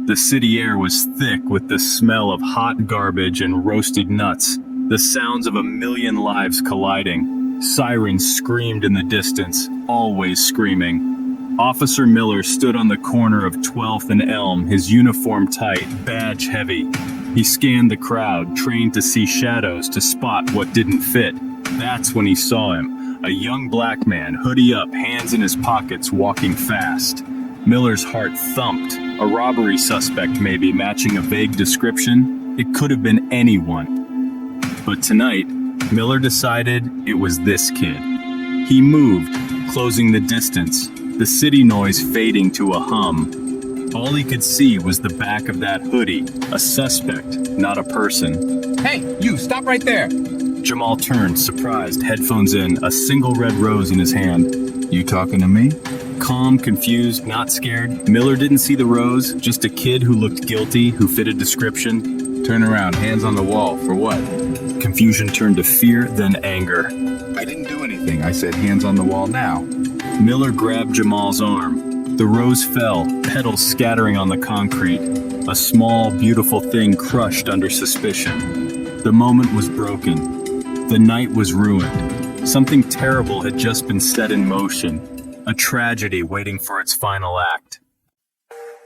The city air was thick with the smell of hot garbage and roasted nuts, the sounds of a million lives colliding. Sirens screamed in the distance, always screaming. Officer Miller stood on the corner of 12th and Elm, his uniform tight, badge heavy. He scanned the crowd, trained to see shadows, to spot what didn't fit. That's when he saw him, a young black man, hoodie up, hands in his pockets, walking fast. Miller's heart thumped. A robbery suspect maybe, matching a vague description. It could have been anyone. But tonight, Miller decided it was this kid. He moved, closing the distance, the city noise fading to a hum. All he could see was the back of that hoodie, a suspect, not a person. Hey, you, stop right there! Jamal turned, surprised, headphones in, a single red rose in his hand. You talking to me? Calm, confused, not scared. Miller didn't see the rose, just a kid who looked guilty, who fit a description. Turn around, hands on the wall, for what? Confusion turned to fear, then anger. I didn't do anything. I said hands on the wall now. Miller grabbed Jamal's arm. The rose fell, petals scattering on the concrete. A small, beautiful thing crushed under suspicion. The moment was broken. The night was ruined. Something terrible had just been set in motion. A tragedy waiting for its final act.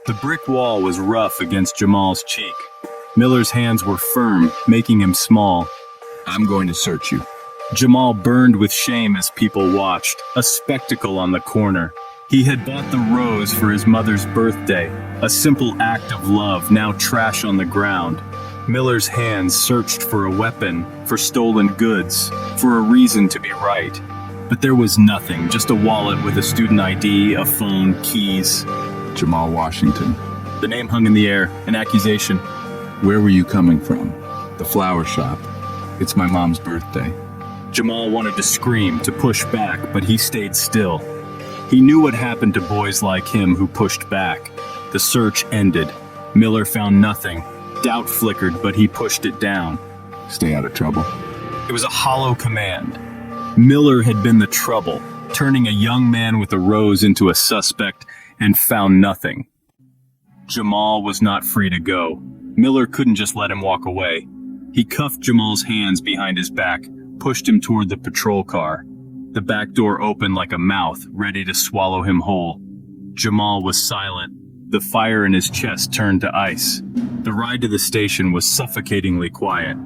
The brick wall was rough against Jamal's cheek. Miller's hands were firm, making him small. I'm going to search you. Jamal burned with shame as people watched, a spectacle on the corner. He had bought the rose for his mother's birthday, a simple act of love, now trash on the ground. Miller's hands searched for a weapon, for stolen goods, for a reason to be right. But there was nothing, just a wallet with a student ID, a phone, keys. Jamal Washington. The name hung in the air, an accusation. Where were you coming from? The flower shop. It's my mom's birthday. Jamal wanted to scream, to push back, but he stayed still. He knew what happened to boys like him who pushed back. The search ended. Miller found nothing. Doubt flickered, but he pushed it down. Stay out of trouble. It was a hollow command. Miller had been the trouble, turning a young man with a rose into a suspect, and found nothing. Jamal was not free to go. Miller couldn't just let him walk away. He cuffed Jamal's hands behind his back, pushed him toward the patrol car. The back door opened like a mouth, ready to swallow him whole. Jamal was silent. The fire in his chest turned to ice. The ride to the station was suffocatingly quiet.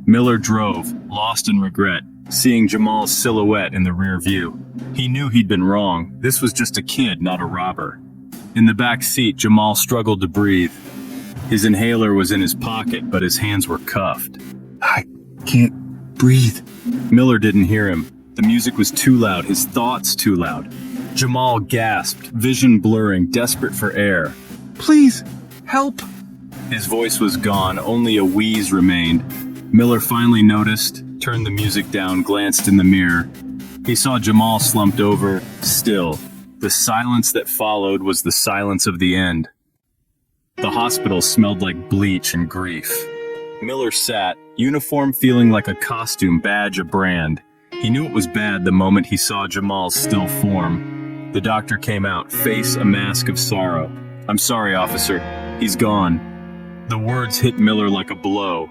Miller drove, lost in regret, seeing Jamal's silhouette in the rear view. He knew he'd been wrong. This was just a kid, not a robber. In the back seat, Jamal struggled to breathe. His inhaler was in his pocket, but his hands were cuffed. I can't breathe. Miller didn't hear him. The music was too loud, his thoughts too loud. Jamal gasped, vision blurring, desperate for air. Please, help. His voice was gone, only a wheeze remained. Miller finally noticed, turned the music down, glanced in the mirror. He saw Jamal slumped over, still. The silence that followed was the silence of the end. The hospital smelled like bleach and grief. Miller sat, uniform feeling like a costume, badge, a brand. He knew it was bad the moment he saw Jamal's still form. The doctor came out, face a mask of sorrow. "I'm sorry, officer. He's gone." The words hit Miller like a blow.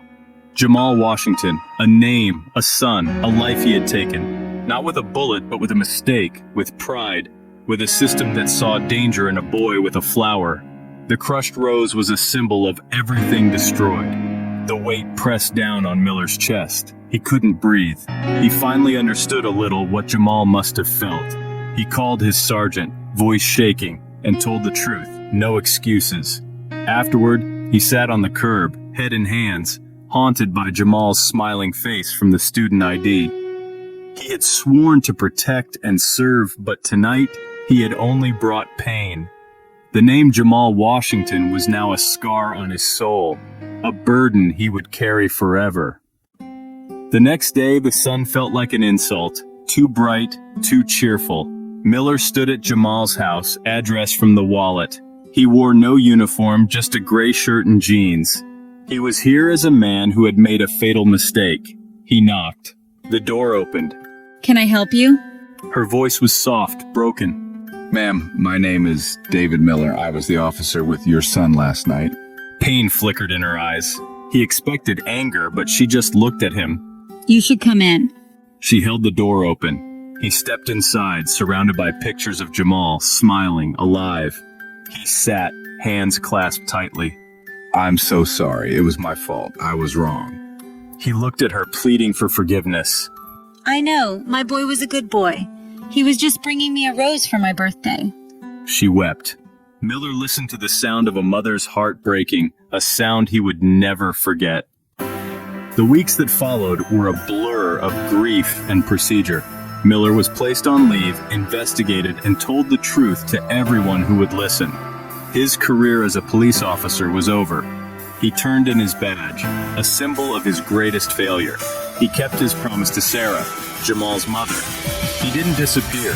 Jamal Washington, a name, a son, a life he had taken. Not with a bullet, but with a mistake, with pride, with a system that saw danger in a boy with a flower. The crushed rose was a symbol of everything destroyed. The weight pressed down on Miller's chest. He couldn't breathe. He finally understood a little what Jamal must have felt. He called his sergeant, voice shaking, and told the truth, no excuses. Afterward, he sat on the curb, head in hands, haunted by Jamal's smiling face from the student ID. He had sworn to protect and serve, but tonight, he had only brought pain. The name Jamal Washington was now a scar on his soul, a burden he would carry forever. The next day, the sun felt like an insult, too bright, too cheerful. Miller stood at Jamal's house, address from the wallet. He wore no uniform, just a gray shirt and jeans. He was here as a man who had made a fatal mistake. He knocked. The door opened. Can I help you? Her voice was soft, broken. Ma'am, my name is David Miller. I was the officer with your son last night. Pain flickered in her eyes. He expected anger, but she just looked at him. You should come in. She held the door open. He stepped inside, surrounded by pictures of Jamal, smiling, alive. He sat, hands clasped tightly. I'm so sorry. It was my fault. I was wrong. He looked at her, pleading for forgiveness. I know. My boy was a good boy. He was just bringing me a rose for my birthday. She wept. Miller listened to the sound of a mother's heart breaking, a sound he would never forget. The weeks that followed were a blur of grief and procedure. Miller was placed on leave, investigated, and told the truth to everyone who would listen. His career as a police officer was over. He turned in his badge, a symbol of his greatest failure. He kept his promise to Sarah, Jamal's mother. He didn't disappear.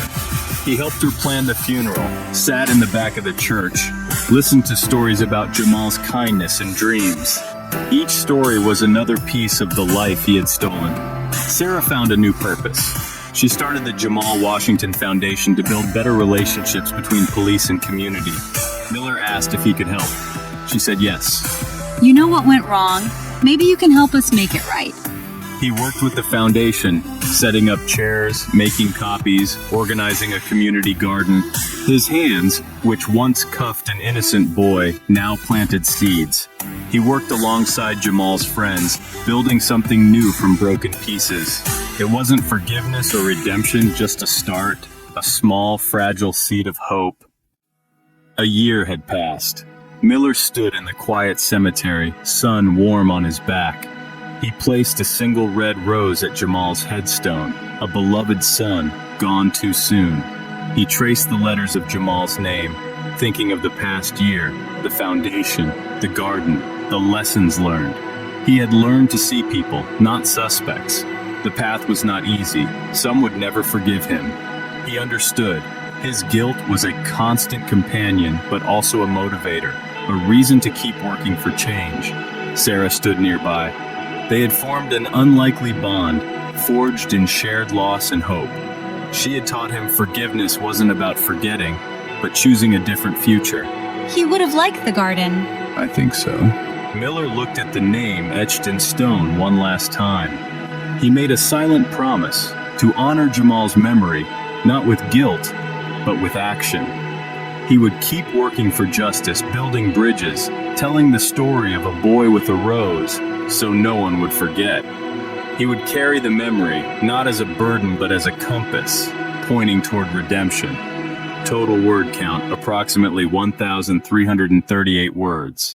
He helped her plan the funeral, sat in the back of the church, listened to stories about Jamal's kindness and dreams. Each story was another piece of the life he had stolen. Sarah found a new purpose. She started the Jamal Washington Foundation to build better relationships between police and community. Miller asked if he could help. She said yes. You know what went wrong? Maybe you can help us make it right. He worked with the foundation, setting up chairs, making copies, organizing a community garden. His hands, which once cuffed an innocent boy, now planted seeds. He worked alongside Jamal's friends, building something new from broken pieces. It wasn't forgiveness or redemption, just a start, a small, fragile seed of hope. A year had passed. Miller stood in the quiet cemetery, sun warm on his back. He placed a single red rose at Jamal's headstone, a beloved son, gone too soon. He traced the letters of Jamal's name, thinking of the past year, the foundation, the garden, the lessons learned. He had learned to see people, not suspects. The path was not easy. Some would never forgive him. He understood. His guilt was a constant companion, but also a motivator, a reason to keep working for change. Sarah stood nearby. They had formed an unlikely bond, forged in shared loss and hope. She had taught him forgiveness wasn't about forgetting, but choosing a different future. He would have liked the garden. I think so. Miller looked at the name etched in stone one last time. He made a silent promise to honor Jamal's memory, not with guilt, but with action. He would keep working for justice, building bridges, telling the story of a boy with a rose, so no one would forget. He would carry the memory, not as a burden, but as a compass, pointing toward redemption. Total word count, approximately 1,338 words.